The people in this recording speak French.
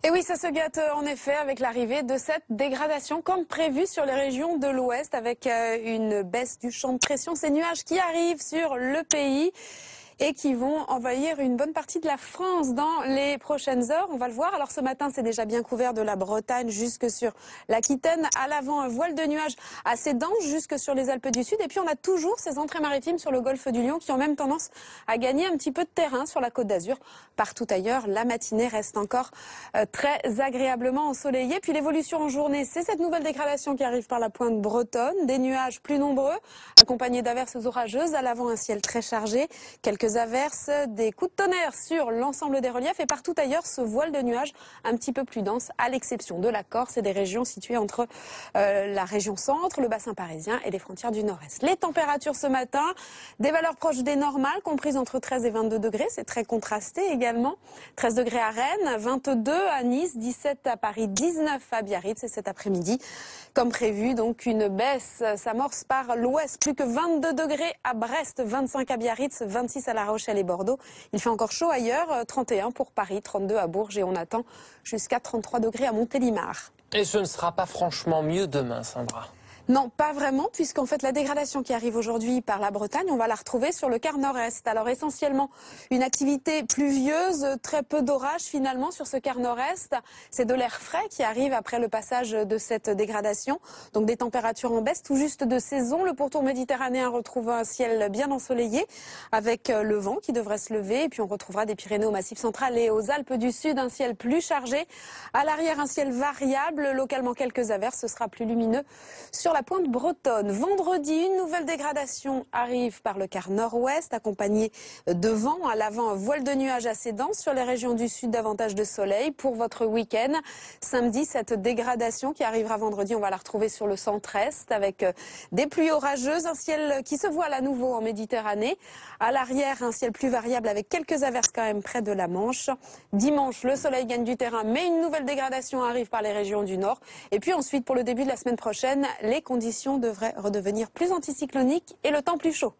Et oui, ça se gâte en effet avec l'arrivée de cette dégradation comme prévu sur les régions de l'Ouest avec une baisse du champ de pression. Ces nuages qui arrivent sur le pays et qui vont envahir une bonne partie de la France dans les prochaines heures. On va le voir. Alors ce matin, c'est déjà bien couvert de la Bretagne jusque sur l'Aquitaine. À l'avant, un voile de nuages assez dense jusque sur les Alpes du Sud. Et puis on a toujours ces entrées maritimes sur le golfe du Lion qui ont même tendance à gagner un petit peu de terrain sur la Côte d'Azur. Partout ailleurs, la matinée reste encore très agréablement ensoleillée. Puis l'évolution en journée, c'est cette nouvelle dégradation qui arrive par la pointe bretonne. Des nuages plus nombreux, accompagnés d'averses orageuses. À l'avant, un ciel très chargé. Quelques averses, des coups de tonnerre sur l'ensemble des reliefs et partout ailleurs ce voile de nuages un petit peu plus dense, à l'exception de la Corse et des régions situées entre la région centre, le bassin parisien et les frontières du nord-est. Les températures ce matin, des valeurs proches des normales, comprises entre 13 et 22 degrés, c'est très contrasté également. 13 degrés à Rennes, 22 à Nice, 17 à Paris, 19 à Biarritz et cet après-midi, comme prévu, donc une baisse s'amorce par l'ouest, plus que 22 degrés à Brest, 25 à Biarritz, 26 à La Rochelle et Bordeaux. Il fait encore chaud ailleurs, 31 pour Paris, 32 à Bourges et on attend jusqu'à 33 degrés à Montélimar. Et ce ne sera pas franchement mieux demain, Sandra. Non, pas vraiment, puisqu'en fait la dégradation qui arrive aujourd'hui par la Bretagne, on va la retrouver sur le quart nord-est. Alors essentiellement une activité pluvieuse, très peu d'orages finalement sur ce quart nord-est. C'est de l'air frais qui arrive après le passage de cette dégradation. Donc des températures en baisse, tout juste de saison. Le pourtour méditerranéen retrouve un ciel bien ensoleillé avec le vent qui devrait se lever. Et puis on retrouvera des Pyrénées au Massif central et aux Alpes du Sud un ciel plus chargé. À l'arrière, un ciel variable, localement quelques averses, ce sera plus lumineux sur la pointe bretonne. Vendredi, une nouvelle dégradation arrive par le quart nord-ouest, accompagnée de vent. À l'avant, un voile de nuages assez dense sur les régions du sud, davantage de soleil pour votre week-end. Samedi, cette dégradation qui arrivera vendredi, on va la retrouver sur le centre-est avec des pluies orageuses, un ciel qui se voile à nouveau en Méditerranée. À l'arrière, un ciel plus variable avec quelques averses quand même près de la Manche. Dimanche, le soleil gagne du terrain, mais une nouvelle dégradation arrive par les régions du nord. Et puis ensuite, pour le début de la semaine prochaine, les conditions devraient redevenir plus anticycloniques et le temps plus chaud.